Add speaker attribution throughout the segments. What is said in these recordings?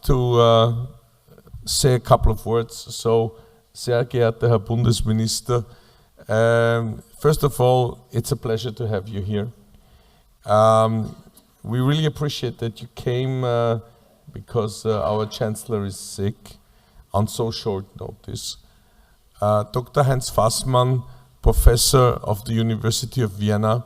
Speaker 1: to say a couple of words. So, sehr geehrter Herr Bundesminister, first of all, it's a pleasure to have you here. We really appreciate that you came because our Chancellor is sick on so short notice. Dr. Heinz Fassmann, professor of the University of Vienna,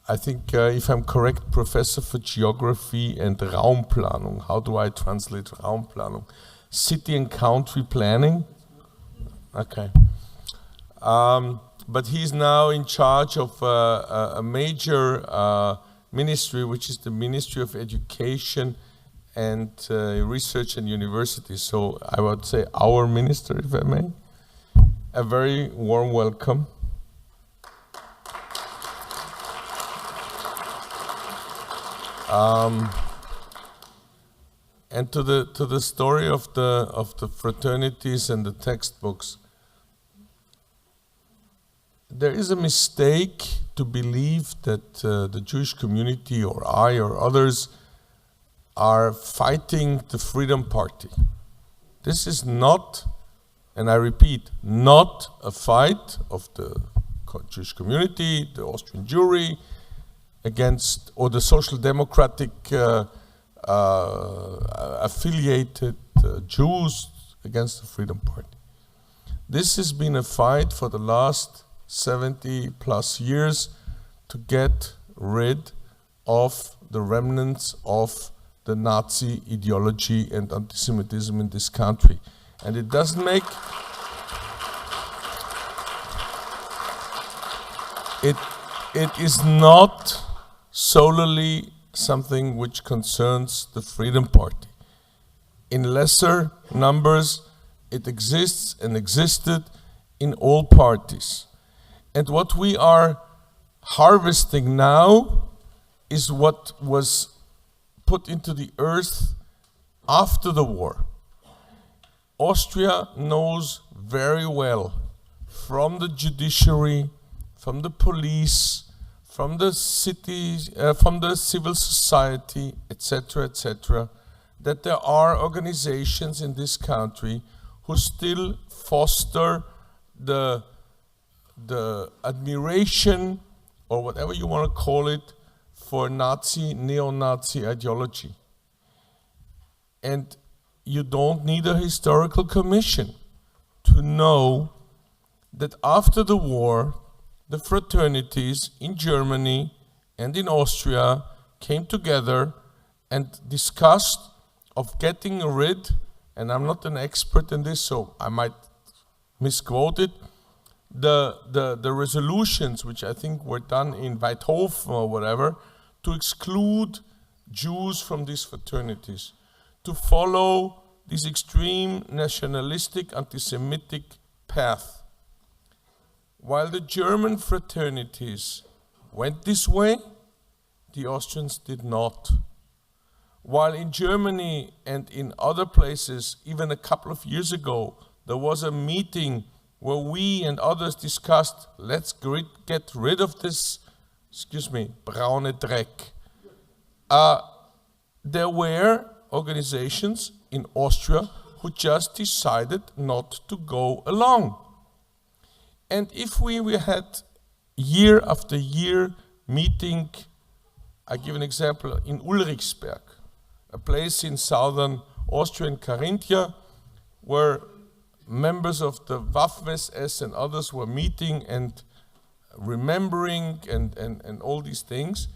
Speaker 1: I think, if I'm correct, professor for geography and Raumplanung. How do I translate Raumplanung? City and country planning? Okay. But he's now in charge of a major ministry, which is the Ministry of Education and Research and University. So I would say our minister, if I may. A very warm welcome. And to the story of the fraternities and the textbooks, there is a mistake to believe that the Jewish community or I or others are fighting the Freedom Party. This is not, and I repeat, not a fight of the Jewish community, the Austrian Jewry, against, or the social democratic affiliated Jews against the Freedom Party. This has been a fight for the last 70 plus years to get rid of the remnants of the Nazi ideology and anti-Semitism in this country. And it doesn't make it is not solely something which concerns the Freedom Party. In lesser numbers, it exists and existed in all parties. And what we are harvesting now is what was put into the earth after the war. Austria knows very well, from the judiciary, from the police, from the cities, from the civil society, etc., that there are organizations in this country who still foster the admiration, or whatever you want to call it, for Nazi, neo-Nazi ideology. And you don't need a historical commission to know that after the war, the fraternities in Germany and in Austria came together and discussed of getting rid, and I'm not an expert in this, so I might misquote it, the resolutions, which I think were done in Weidhofen or whatever, to exclude Jews from these fraternities, to follow this extreme nationalistic, anti-Semitic path. While the German fraternities went this way, the Austrians did not. While in Germany and in other places, even a couple of years ago, there was a meeting where we and others discussed, let's get rid of this, braune Dreck. There were organizations in Austria who just decided not to go along. And if we had year after year meeting, I give an example, in Ulrichsberg, a place in southern Austria, in Carinthia, where members of the Waffen-SS and others were meeting and remembering and all these things,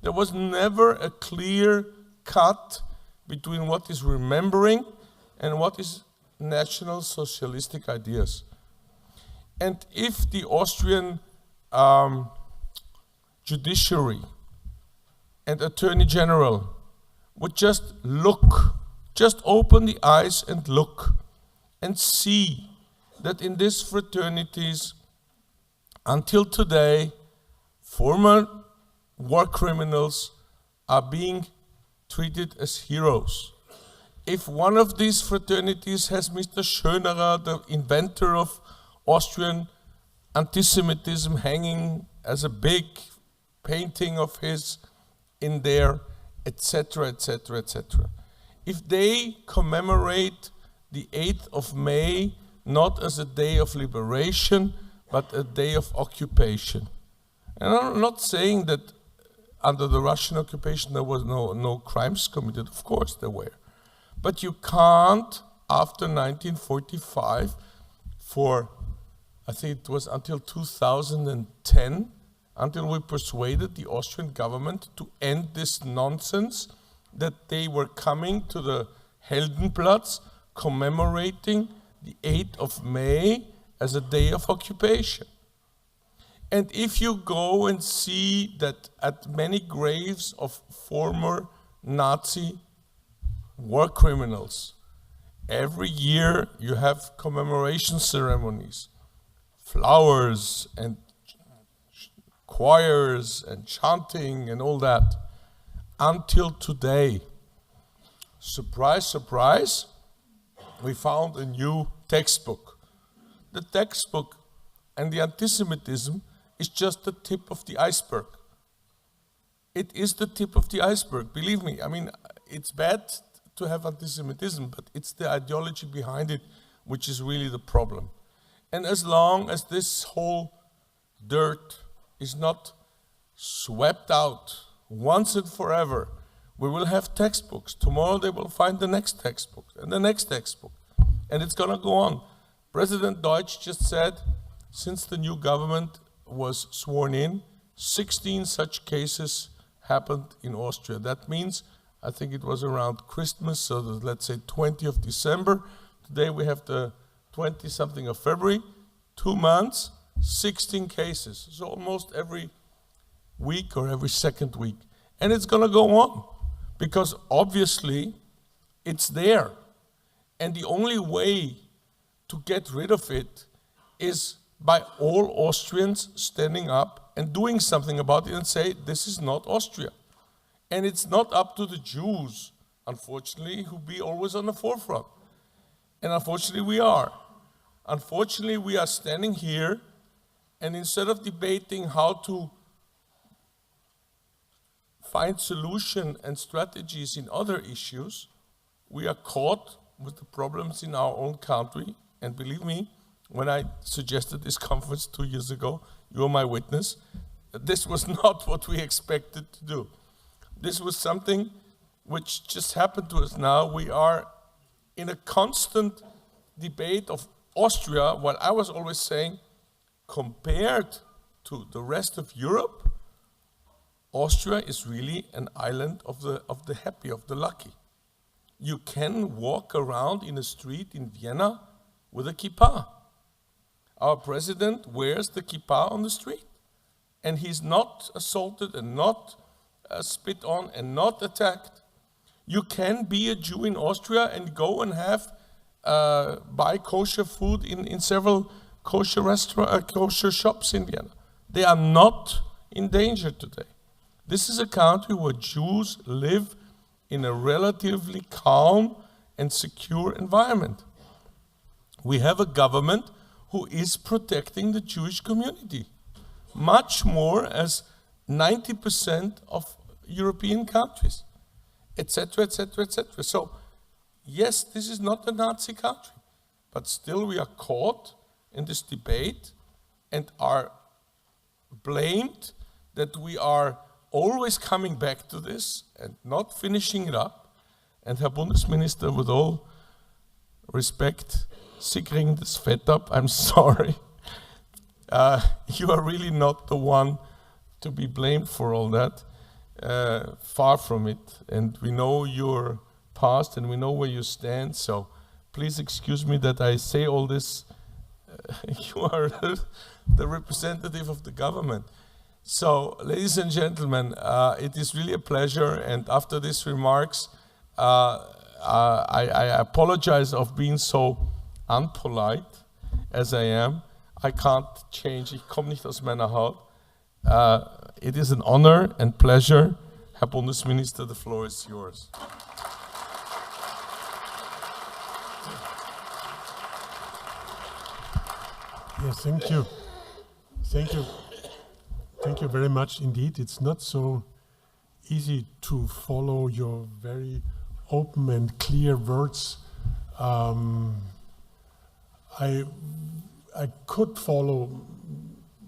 Speaker 1: there was never a clear cut between what is remembering and what is national socialistic ideas. And if the Austrian judiciary and attorney general would just look, just open the eyes and look and see that in these fraternities, until today, former war criminals are being treated as heroes. If one of these fraternities has Mr. Schönerer, the inventor of Austrian anti-Semitism, hanging as a big painting of his in there, etc., etc., etc. If they commemorate the 8th of May not as a day of liberation, but a day of occupation. And I'm not saying that under the Russian occupation there was no crimes committed, of course there were. But you can't, after 1945, for, I think it was until 2010, until we persuaded the Austrian government to end this nonsense that they were coming to the Heldenplatz commemorating the 8th of May as a day of occupation. And if you go and see that at many graves of former Nazi war criminals, every year you have commemoration ceremonies, flowers and choirs and chanting and all that, until today. Surprise, surprise, we found a new textbook. The textbook and the antisemitism is just the tip of the iceberg. It is the tip of the iceberg, believe me. I mean, it's bad to have antisemitism, but it's the ideology behind it which is really the problem. And as long as this whole dirt is not swept out once and forever, we will have textbooks. Tomorrow they will find the next textbook and the next textbook. And it's going to go on. President Deutsch just said, since the new government was sworn in, 16 such cases happened in Austria. That means, I think it was around Christmas, so let's say 20th of December. Today we have the 20-something of February, 2 months, 16 cases. So almost every week or every second week. And it's going to go on, because obviously it's there. And the only way to get rid of it is by all Austrians standing up and doing something about it and say, this is not Austria. And it's not up to the Jews, unfortunately, who be always on the forefront. And unfortunately we are. Unfortunately we are standing here, and instead of debating how to find solution and strategies in other issues, we are caught with the problems in our own country. And believe me, when I suggested this conference 2 years ago, you are my witness, this was not what we expected to do. This was something which just happened to us now. We are in a constant debate of Austria, while I was always saying, compared to the rest of Europe, Austria is really an island of the happy, of the lucky. You can walk around in a street in Vienna with a kippah. Our president wears the kippah on the street, and he's not assaulted and not spit on and not attacked. You can be a Jew in Austria and go and have buy kosher food in several kosher shops in Vienna. They are not in danger today. This is a country where Jews live in a relatively calm and secure environment. We have a government who is protecting the Jewish community, much more as 90% of European countries, etc., etc., etc. So, yes, this is not a Nazi country, but still we are caught in this debate and are blamed that we are always coming back to this and not finishing it up. And Herr Bundesminister, with all respect, Sie kriegen das Fett up, I'm sorry. You are really not the one to be blamed for all that. Far from it. And we know your past and we know where you stand, so please excuse me that I say all this. You are the representative of the government. So, ladies and gentlemen, it is really a pleasure, and after these remarks, I apologize of being so unpolite as I am. I can't change, ich komme nicht aus meiner Haut. It is an honor and pleasure. Herr Bundesminister, the floor is yours.
Speaker 2: Yes, thank you. Thank you. Thank you very much indeed. It's not so easy to follow your very open and clear words. I could follow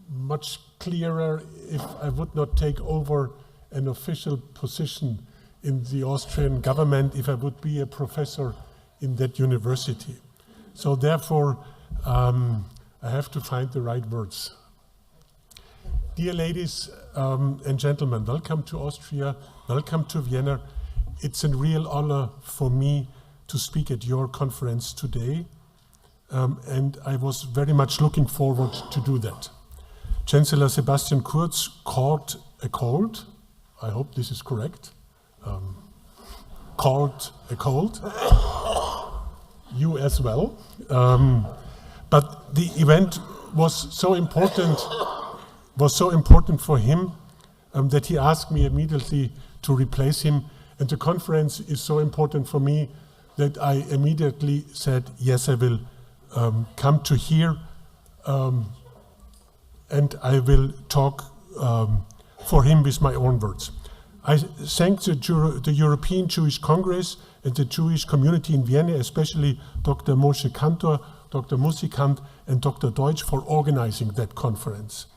Speaker 2: much clearer if I would not take over an official position in the Austrian government, if I would be a professor in that university. So therefore, I have to find the right words. Dear ladies and gentlemen, welcome to Austria, welcome to Vienna. It's a real honor for me to speak at your conference today, and I was very much looking forward to do that. Chancellor Sebastian Kurz caught a cold. I hope this is correct. Caught a cold. You as well. But the event was so important for him that he asked me immediately to replace him. And the conference is so important for me that I immediately said, yes, I will come to here and I will talk for him with my own words. I thank the European Jewish Congress and the Jewish community in Vienna, especially Dr. Moshe Kantor, Dr. Muzicant, and Dr. Deutsch for organizing that conference.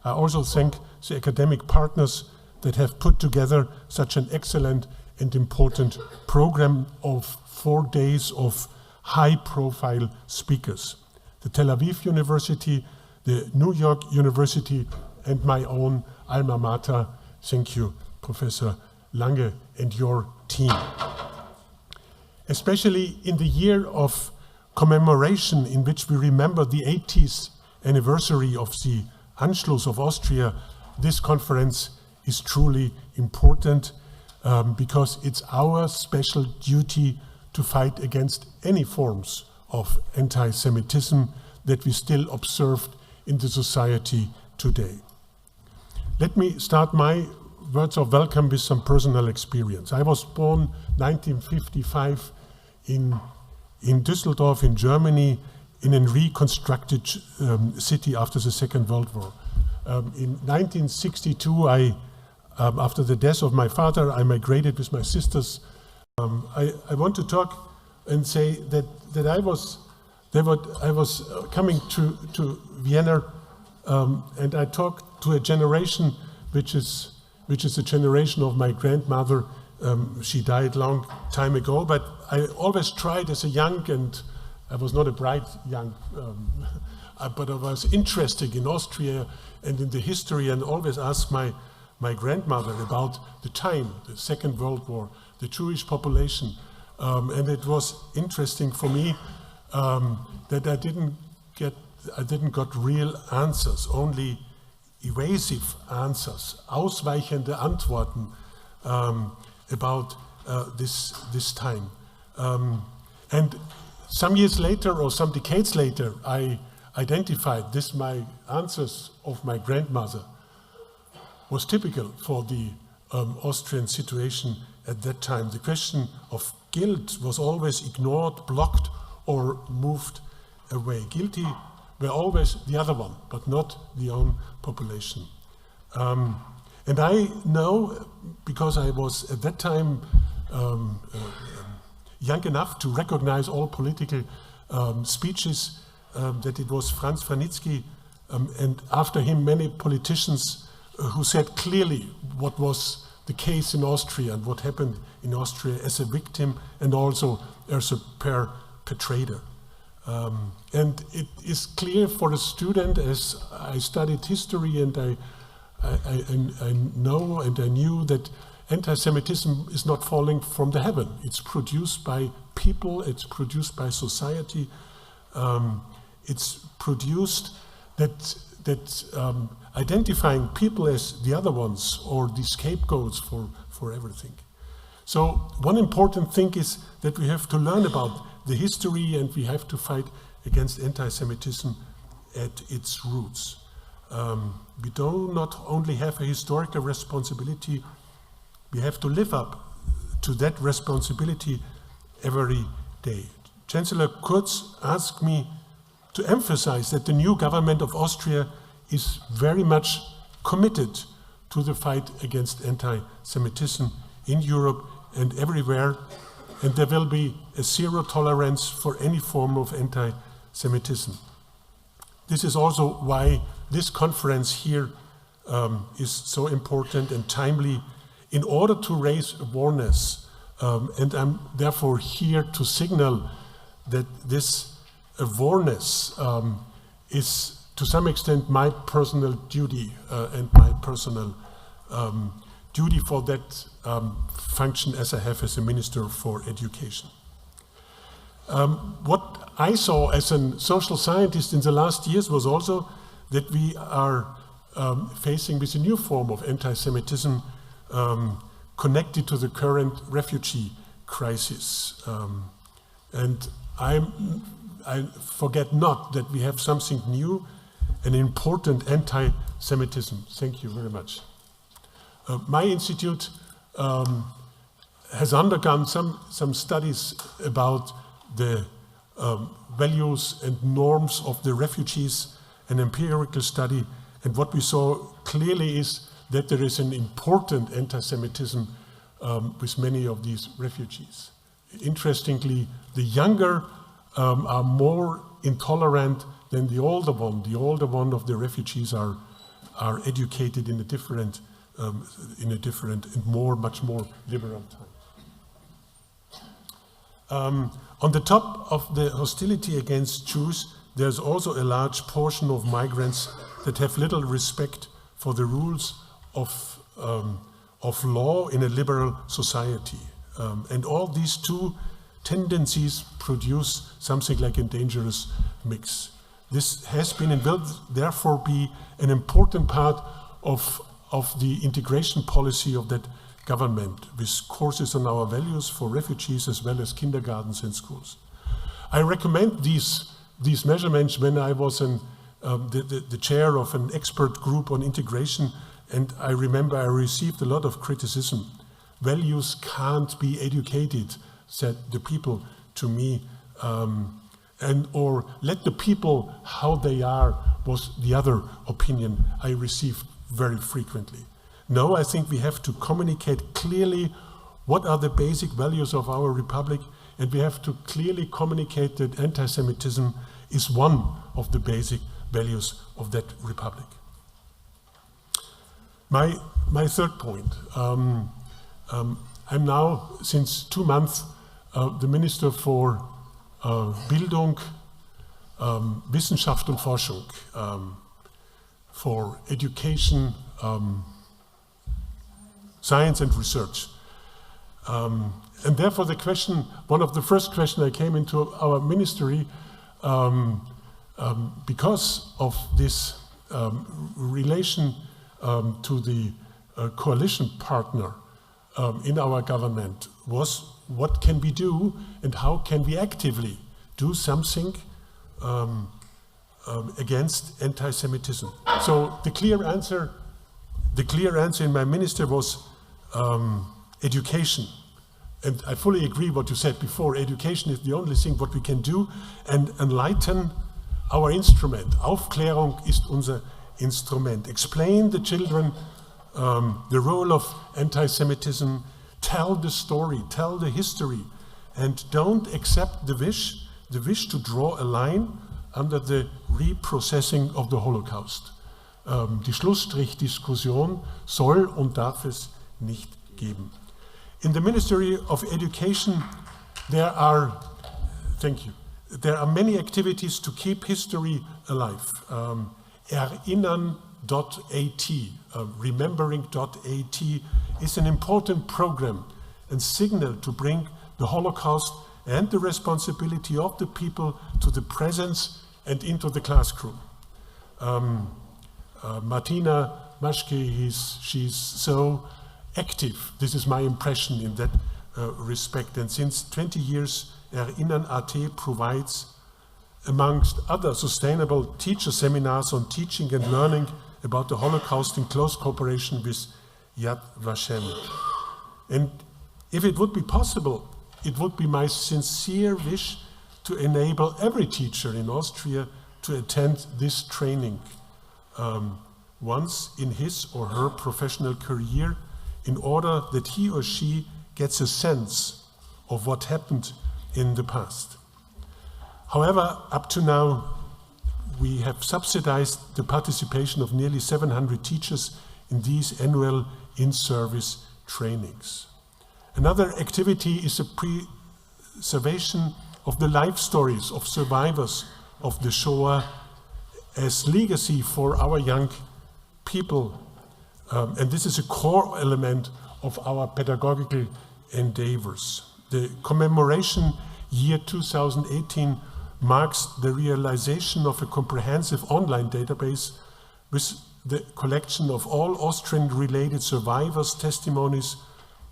Speaker 2: I also thank the academic partners that have put together such an excellent and important program of 4 days of high-profile speakers. The Tel Aviv University, the New York University, and my own alma mater. Thank you, Professor Lange and your team. Especially in the year of commemoration in which we remember the 80th anniversary of the Anschluss of Austria, this conference is truly important because it's our special duty to fight against any forms of anti-Semitism that we still observe in the society today. Let me start my words of welcome with some personal experience. I was born 1955 in Düsseldorf in Germany, in a reconstructed city after the Second World War. In 1962, after the death of my father, I migrated with my sisters. I want to talk and say that I was coming to Vienna, and I talked to a generation which is a generation of my grandmother. She died long time ago, but I always tried as a young, and I was not a bright young, but I was interested in Austria and in the history, and always asked my grandmother about the time, the Second World War, the Jewish population, and it was interesting for me that I didn't got real answers, only evasive answers, ausweichende Antworten about this time. And some years later, or some decades later, I identified my answers of my grandmother was typical for the Austrian situation at that time. The question of guilt was always ignored, blocked, or moved away. Guilty were always the other one, but not the own population. And I know, because I was at that time young enough to recognize all political speeches, that it was Franz Vranitzky, and after him many politicians who said clearly what was the case in Austria and what happened in Austria as a victim and also as a perpetrator. And it is clear for a student, as I studied history, and I know and I knew that anti-Semitism is not falling from the heaven. It's produced by people, it's produced by society, it's produced that identifying people as the other ones or the scapegoats for everything. So one important thing is that we have to learn about the history, and we have to fight against anti-Semitism at its roots. We do not only have a historical responsibility, we have to live up to that responsibility every day. Chancellor Kurz asked me to emphasize that the new government of Austria is very much committed to the fight against anti-Semitism in Europe and everywhere, and there will be a zero tolerance for any form of anti-Semitism. This is also why this conference here is so important and timely in order to raise awareness, and I'm therefore here to signal that this awareness is to some extent my personal duty and my personal duty for that function as I have as a Minister for Education. What I saw as a social scientist in the last years was also that we are facing with a new form of anti-Semitism connected to the current refugee crisis. And I forget not that we have something new and important anti-Semitism. Thank you very much. My institute has undergone some studies about the values and norms of the refugees, an empirical study, and what we saw clearly is that there is an important anti-Semitism with many of these refugees. Interestingly, the younger are more intolerant than the older one. The older one of the refugees are educated in a different and much more liberal time. On the top of the hostility against Jews, there's also a large portion of migrants that have little respect for the rules of law in a liberal society. And all these two tendencies produce something like a dangerous mix. This has been and will therefore be an important part of the integration policy of that government, with courses on our values for refugees as well as kindergartens and schools. I recommend these measurements when I was the chair of an expert group on integration, and I remember I received a lot of criticism. Values can't be educated, said the people to me, or let the people how they are was the other opinion I received very frequently. No, I think we have to communicate clearly what are the basic values of our republic, and we have to clearly communicate that anti-Semitism is one of the basic values of that republic. My third point. I'm now, since 2 months, the Minister for Bildung, Wissenschaft und Forschung, for education, science and research. And therefore the question, one of the first questions I came into our ministry, because of this relation to the coalition partner in our government, was what can we do and how can we actively do something against anti-Semitism. So the clear answer in my minister was education. And I fully agree what you said before. Education is the only thing what we can do and enlighten our instrument. Aufklärung ist unser Instrument. Explain the children the role of anti-Semitism, tell the story, tell the history, and don't accept the wish to draw a line under the reprocessing of the Holocaust. Die Schlussstrichdiskussion soll und darf es nicht geben. In the Ministry of Education, there are many activities to keep history alive. Erinnern.at, remembering.at is an important program and signal to bring the Holocaust and the responsibility of the people to the presence and into the classroom. Martina Maschke, she's so active. This is my impression in that respect. And since 20 years, Erinnern.at provides, amongst other sustainable teacher seminars on teaching and learning about the Holocaust in close cooperation with Yad Vashem. And if it would be possible, it would be my sincere wish to enable every teacher in Austria to attend this training. once in his or her professional career in order that he or she gets a sense of what happened in the past. However, up to now, we have subsidized the participation of nearly 700 teachers in these annual in-service trainings. Another activity is a preservation of the life stories of survivors of the Shoah as legacy for our young people. And this is a core element of our pedagogical endeavors. The commemoration year 2018 marks the realization of a comprehensive online database with the collection of all Austrian-related survivors' testimonies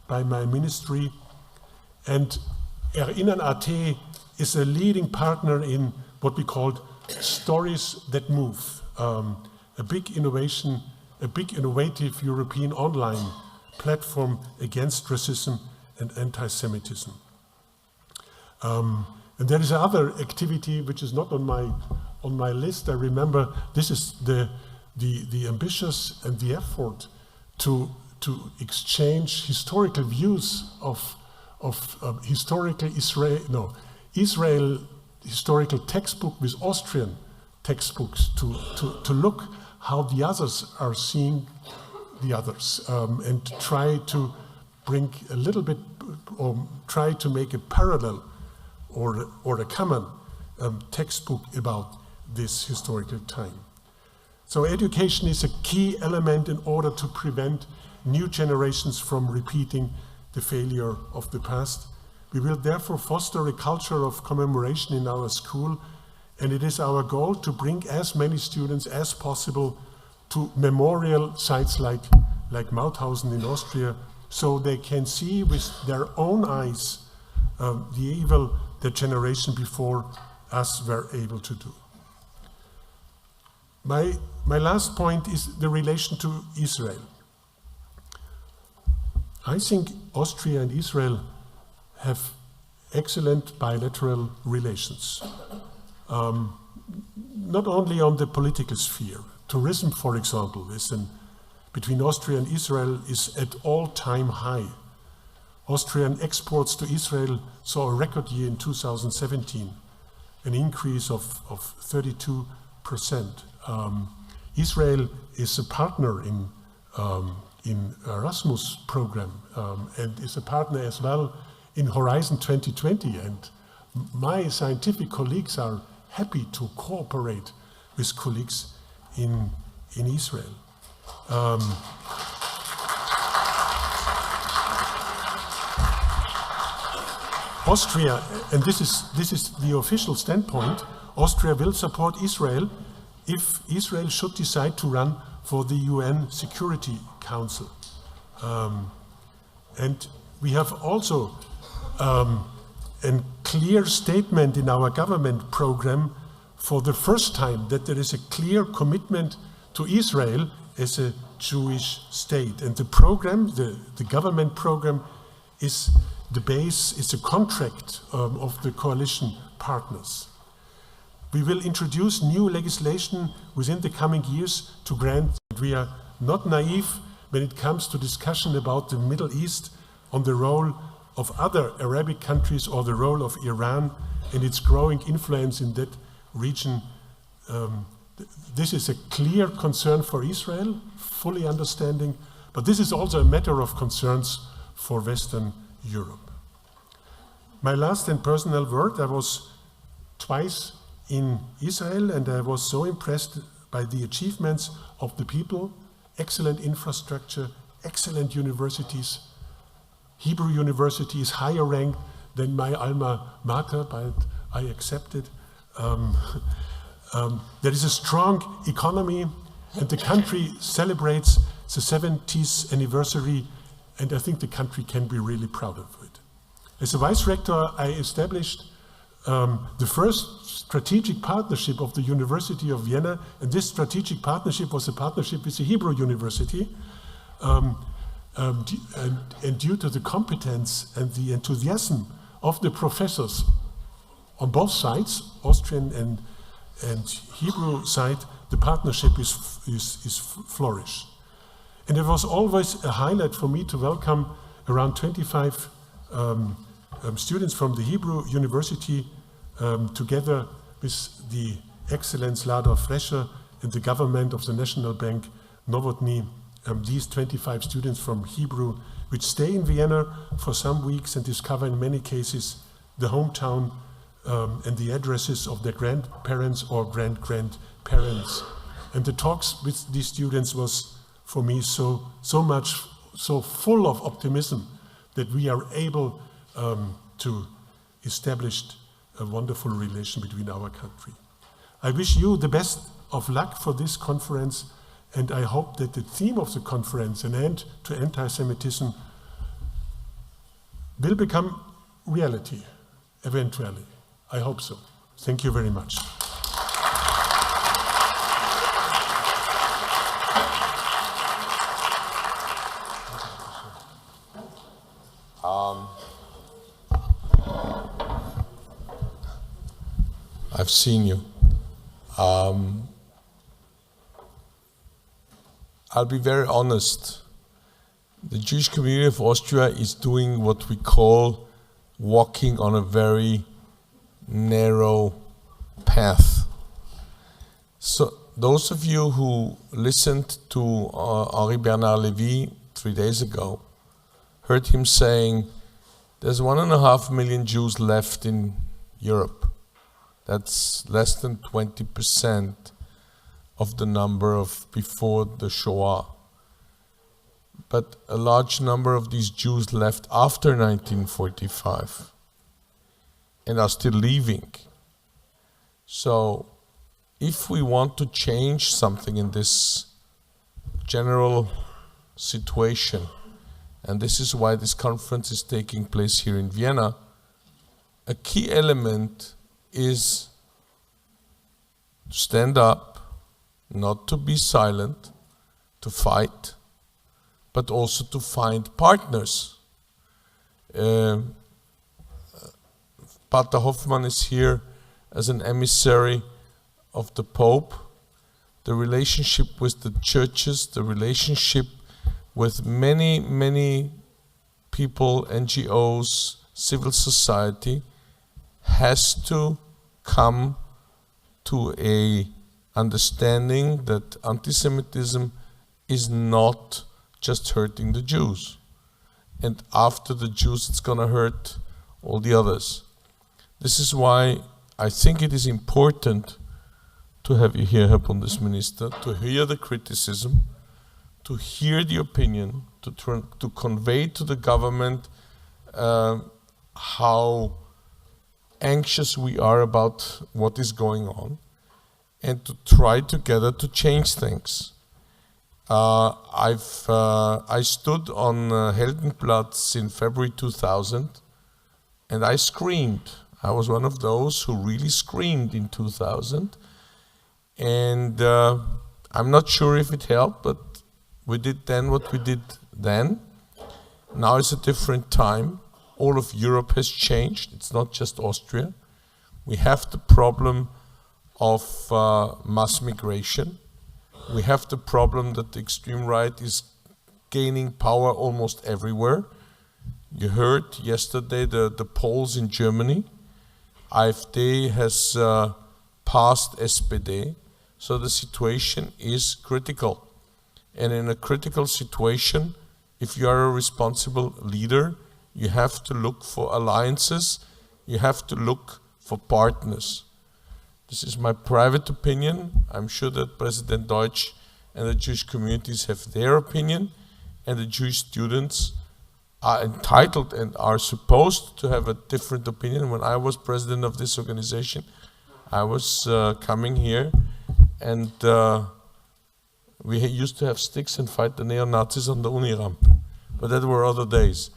Speaker 2: by my ministry. And Erinnern.at is a leading partner in what we call Stories That Move, a big innovation, a big innovative European online platform against racism and anti-Semitism. And there is another activity which is not on my list. I remember this is the ambitious and the effort to exchange historical views of historical Israel historical textbook with Austrian textbooks to look how the others are seeing the others, and try to bring a little bit, or try to make a parallel or a common textbook about this historical time. So education is a key element in order to prevent new generations from repeating the failure of the past. We will therefore foster a culture of commemoration in our school, and it is our goal to bring as many students as possible to memorial sites like Mauthausen in Austria, so they can see with their own eyes the evil that generation before us were able to do. My last point is the relation to Israel. I think Austria and Israel have excellent bilateral relations, not only on the political sphere. Tourism, for example, between Austria and Israel is at all-time high. Austrian exports to Israel saw a record year in 2017, an increase of 32%. Israel is a partner in Erasmus program and is a partner as well in Horizon 2020. And my scientific colleagues are happy to cooperate with colleagues in Israel. Austria, and this is the official standpoint, Austria will support Israel if Israel should decide to run for the UN Security Council. And we have also a clear statement in our government program for the first time that there is a clear commitment to Israel as a Jewish state. And the program, the government program, is the base, is a contract of the coalition partners. We will introduce new legislation within the coming years to grant. We are not naive when it comes to discussion about the Middle East on the role of other Arabic countries or the role of Iran and its growing influence in that region. This is a clear concern for Israel, fully understanding, but this is also a matter of concerns for Western Europe. My last and personal word, I was twice in Israel and I was so impressed by the achievements of the people, excellent infrastructure, excellent universities. Hebrew University is higher ranked than my alma mater, but I accept it. There is a strong economy, and the country celebrates the 70th anniversary, and I think the country can be really proud of it. As a vice rector, I established the first strategic partnership of the University of Vienna, and this strategic partnership was a partnership with the Hebrew University. And due to the competence and the enthusiasm of the professors on both sides, Austrian and Hebrew side, the partnership is flourish. And it was always a highlight for me to welcome around 25 students from the Hebrew University together with the Excellence Lada Fresher and the government of the National Bank Novotny, these 25 students from Hebrew, which stay in Vienna for some weeks and discover in many cases the hometown and the addresses of their grandparents or great-grandparents. And the talks with these students was, for me, so full of optimism that we are able to establish a wonderful relation between our country. I wish you the best of luck for this conference, and I hope that the theme of the conference, an end to anti-Semitism, will become reality, eventually. I hope so. Thank you very much.
Speaker 1: I've seen you. I'll be very honest. The Jewish community of Austria is doing what we call walking on a very narrow path. So those of you who listened to Henri Bernard Lévy 3 days ago heard him saying there's 1.5 million Jews left in Europe. That's less than 20% of the number of before the Shoah. But a large number of these Jews left after 1945 and are still leaving. So if we want to change something in this general situation, and this is why this conference is taking place here in Vienna, a key element is to stand up, not to be silent, to fight, but also to find partners. Pater Hoffmann is here as an emissary of the Pope. The relationship with the churches, the relationship with many, many people, NGOs, civil society, has to come to a understanding that anti-Semitism is not just hurting the Jews. And after the Jews, it's going to hurt all the others. This is why I think it is important to have you here, Herr Bundesminister, to hear the criticism, to hear the opinion, to convey to the government how anxious we are about what is going on, and to try together to change things. I stood on Heldenplatz in February 2000, and I screamed. I was one of those who really screamed in 2000, and I'm not sure if it helped, but we did then what we did then. Now it's a different time. All of Europe has changed. It's not just Austria. We have the problem of mass migration. We have the problem that the extreme right is gaining power almost everywhere. You heard yesterday the polls in Germany. AfD has passed SPD. So the situation is critical. And in a critical situation, if you are a responsible leader, you have to look for alliances, you have to look for partners. This is my private opinion. I'm sure that President Deutsch and the Jewish communities have their opinion, and the Jewish students are entitled and are supposed to have a different opinion. When I was president of this organization, I was coming here, and we used to have sticks and fight the neo-Nazis on the Uni ramp. But that were other days.